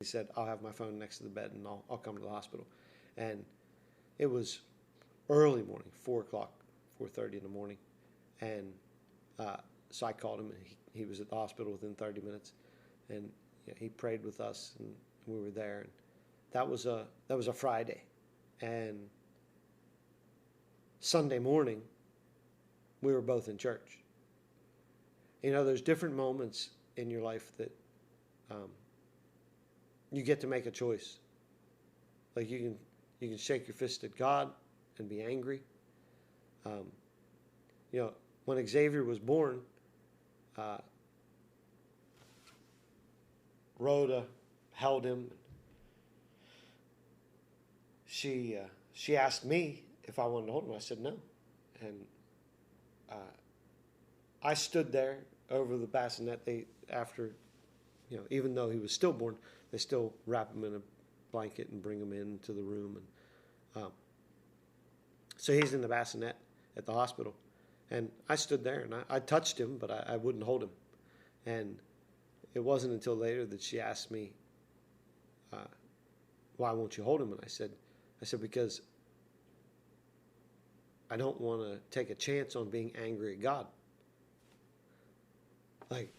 He said, I'll have my phone next to the bed and I'll come to the hospital. And it was early morning, 4 o'clock, 4:30 in the morning. And so I called him, and he was at the hospital within 30 minutes. And he prayed with us, and we were there. And that was a Friday. And Sunday morning, we were both in church. There's different moments in your life that you get to make a choice. Like you can shake your fist at God and be angry. When Xavier was born, Rhoda held him. She asked me if I wanted to hold him. I said no, and I stood there over the bassinet. Even though he was stillborn, they still wrap him in a blanket and bring him into the room. And so he's in the bassinet at the hospital. And I stood there, and I touched him, but I wouldn't hold him. And it wasn't until later that she asked me, why won't you hold him? And I said, because I don't want to take a chance on being angry at God. Like,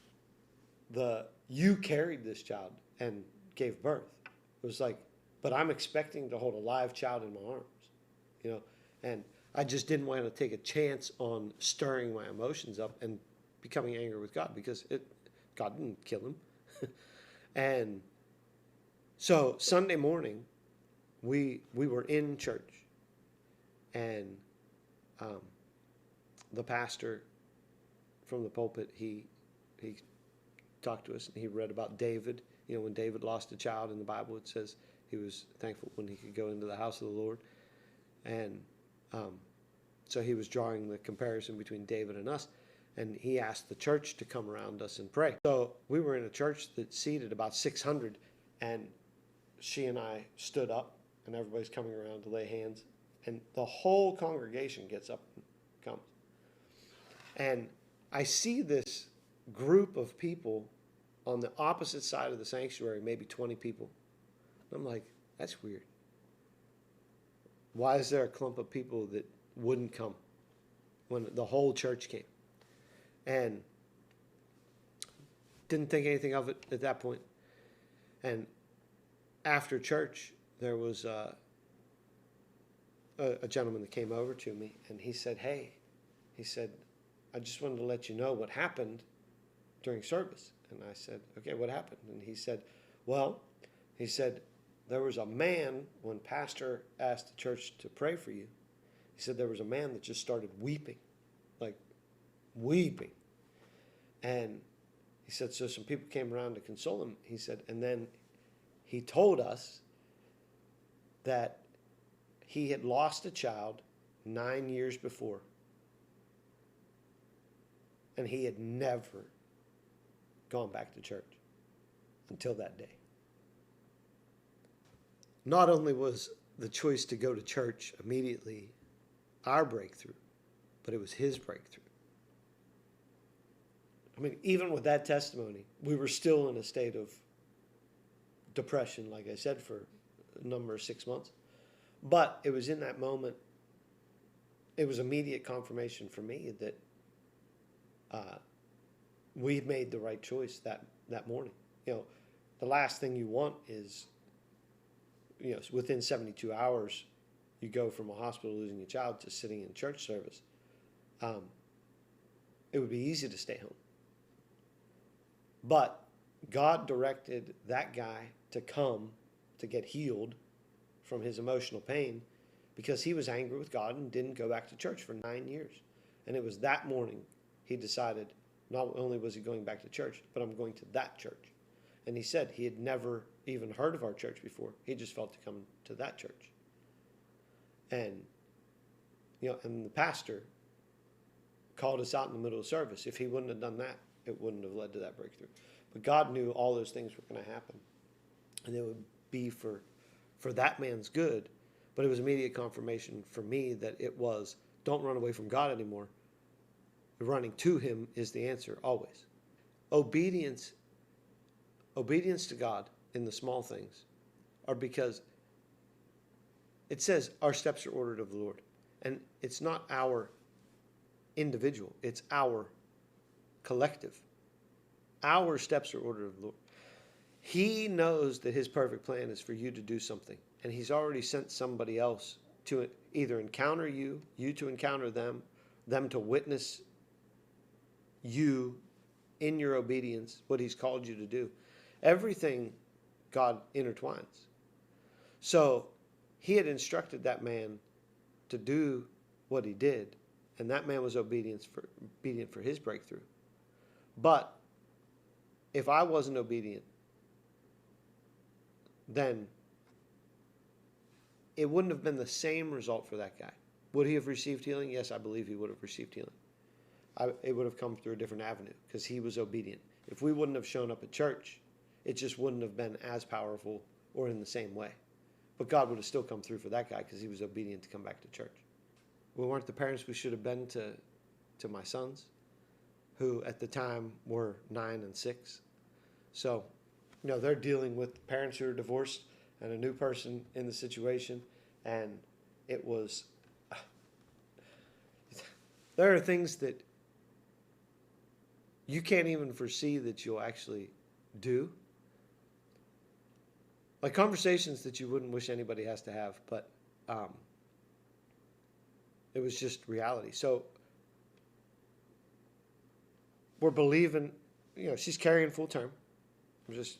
you carried this child and gave birth. It was like, but I'm expecting to hold a live child in my arms, and I just didn't want to take a chance on stirring my emotions up and becoming angry with God, because God didn't kill him. And so Sunday morning, we were in church, and the pastor from the pulpit, he talked to us, and he read about David. When David lost a child in the Bible, it says he was thankful when he could go into the house of the Lord. And so he was drawing the comparison between David and us, and he asked the church to come around us and pray. So we were in a church that seated about 600, and she and I stood up, and everybody's coming around to lay hands, and the whole congregation gets up and comes. And I see this group of people on the opposite side of the sanctuary, maybe 20 people. I'm like, that's weird. Why is there a clump of people that wouldn't come when the whole church came? And didn't think anything of it at that point. And after church, there was a gentleman that came over to me, and he said, hey, I just wanted to let you know what happened during service. And I said, okay, what happened? And he said, there was a man, when pastor asked the church to pray for you, he said there was a man that just started weeping, like weeping. And he said, so some people came around to console him. He said, and then he told us that he had lost a child 9 years before, and he had never gone back to church until that day. Not only was the choice to go to church immediately our breakthrough, but it was his breakthrough. I mean, even with that testimony, we were still in a state of depression, like I said, for a number of 6 months. But it was in that moment, it was immediate confirmation for me that we made the right choice that morning. The last thing you want is, within 72 hours, you go from a hospital losing your child to sitting in church service. It would be easy to stay home. But God directed that guy to come to get healed from his emotional pain, because he was angry with God and didn't go back to church for 9 years. And it was that morning he decided, not only was he going back to church, but I'm going to that church. And he said he had never even heard of our church before. He just felt to come to that church. And, and the pastor called us out in the middle of service. If he wouldn't have done that, it wouldn't have led to that breakthrough. But God knew all those things were going to happen, and it would be for that man's good. But it was immediate confirmation for me that it was, don't run away from God anymore. Running to him is the answer always. Obedience to God in the small things are because it says our steps are ordered of the Lord. And it's not our individual, it's our collective. Our steps are ordered of the Lord. He knows that his perfect plan is for you to do something. And he's already sent somebody else to either encounter you, you to encounter them to witness you in your obedience, what he's called you to do. Everything God intertwines. So he had instructed that man to do what he did, and that man was obedient for his breakthrough. But if I wasn't obedient, then it wouldn't have been the same result for that guy. Would he have received healing? Yes, I believe he would have received healing. It would have come through a different avenue because he was obedient. If we wouldn't have shown up at church, it just wouldn't have been as powerful or in the same way. But God would have still come through for that guy because he was obedient to come back to church. We weren't the parents we should have been to my sons, who at the time were 9 and 6. So, they're dealing with parents who are divorced and a new person in the situation. And it was, there are things that you can't even foresee that you'll actually do. Like conversations that you wouldn't wish anybody has to have, but it was just reality. So we're believing, she's carrying full term.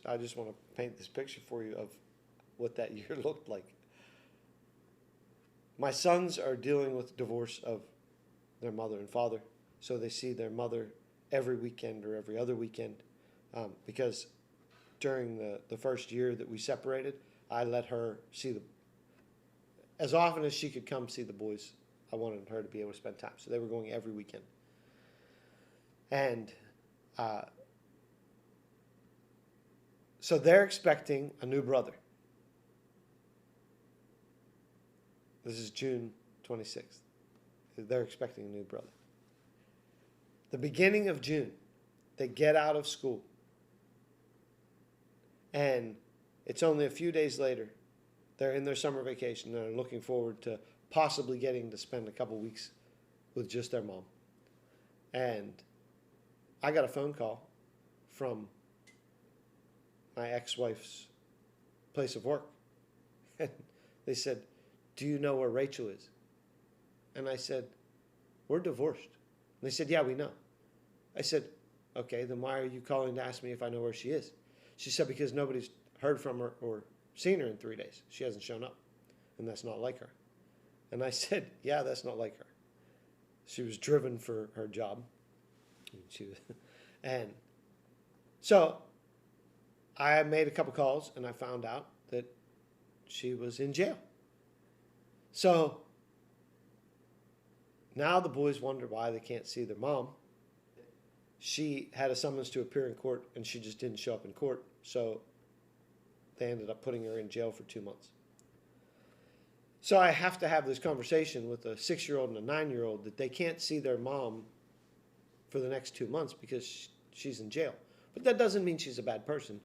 I just want to paint this picture for you of what that year looked like. My sons are dealing with divorce of their mother and father, so they see their mother every weekend or every other weekend, because during the first year that we separated, I let her see as often as she could come see the boys. I wanted her to be able to spend time, so they were going every weekend. And so they're expecting a new brother. This is June 26th. They're expecting a new brother. The beginning of June, they get out of school. And it's only a few days later, they're in their summer vacation. They're looking forward to possibly getting to spend a couple weeks with just their mom. And I got a phone call from my ex-wife's place of work. And they said, "Do you know where Rachel is?" And I said, "We're divorced." And they said, "Yeah, we know." I said, "Okay, then why are you calling to ask me if I know where she is?" She said, "Because nobody's heard from her or seen her in 3 days. She hasn't shown up, and that's not like her." And I said, "Yeah, that's not like her. She was driven for her job." And so I made a couple calls, and I found out that she was in jail. So now the boys wonder why they can't see their mom. She had a summons to appear in court, and she just didn't show up in court. So they ended up putting her in jail for 2 months. So I have to have this conversation with a 6-year-old and a 9-year-old that they can't see their mom for the next 2 months because she's in jail. But that doesn't mean she's a bad person.